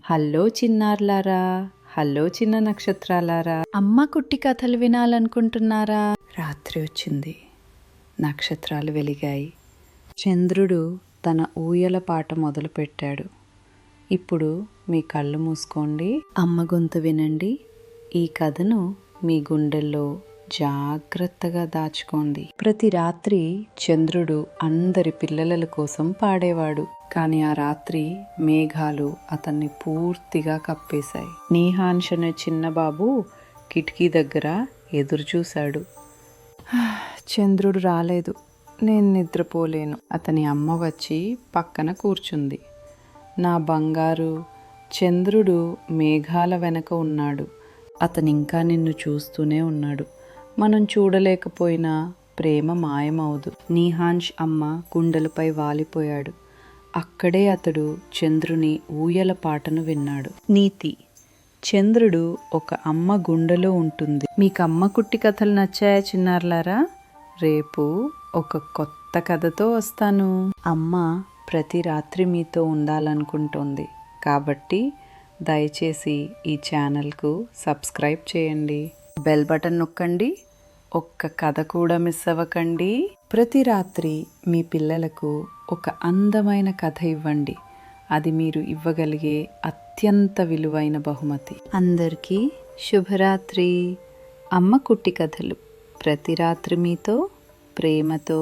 Hello చిన్నారులారా, hello చిన్న నక్షత్రాలారా, అమ్మ కుట్టి కథలు వినాలనుకుంటున్నారా? రాత్రి వచ్చింది, నక్షత్రాలు వెలిగాయి, చంద్రుడు తన ఊయల పాట మొదలుపెట్టాడు. ఇప్పుడు మీ కళ్ళు మూసుకోండి, అమ్మ గొంతు వినండి. ఈ కథను మీ గుండెల్లో జాగ్రత్తగా దాచుకోండి. ప్రతి రాత్రి చంద్రుడు అందరి పిల్లల కోసం పాడేవాడు. కానీ ఆ రాత్రి మేఘాలు అతన్ని పూర్తిగా కప్పేశాయి. నీహాన్ష్ అనే చిన్న బాబు కిటికీ దగ్గర ఎదురు చూశాడు. చంద్రుడు రాలేదు, నేను నిద్రపోలేను. అతని అమ్మ వచ్చి పక్కన కూర్చుంది. నా బంగారు, చంద్రుడు మేఘాల వెనక ఉన్నాడు. అతను ఇంకా నిన్ను చూస్తూనే ఉన్నాడు. మనం చూడలేకపోయినా ప్రేమ మాయమవదు. నీహాన్ష్ అమ్మ గుండెలపై వాలిపోయాడు. అక్కడే అతడు చంద్రుని ఊయల పాటను విన్నాడు. నీతి: చంద్రుడు ఒక అమ్మ గుండెలో ఉంటుంది. మీకు అమ్మ కుట్టి కథలు నచ్చాయా చిన్నారులారా? రేపు ఒక కొత్త కథతో వస్తాను. అమ్మ ప్రతి రాత్రి మీతో ఉండాలనుకుంటోంది. కాబట్టి దయచేసి ఈ ఛానల్కు సబ్స్క్రైబ్ చేయండి, బెల్ బటన్ నొక్కండి, ఒక్క కథ కూడా మిస్ అవ్వకండి. ప్రతి రాత్రి మీ పిల్లలకు ఒక అందమైన కథ ఇవ్వండి. అది మీరు ఇవ్వగలిగే అత్యంత విలువైన బహుమతి. అందరికీ శుభరాత్రి. అమ్మ కుట్టి కథలు ప్రతి రాత్రి మీతో ప్రేమతో.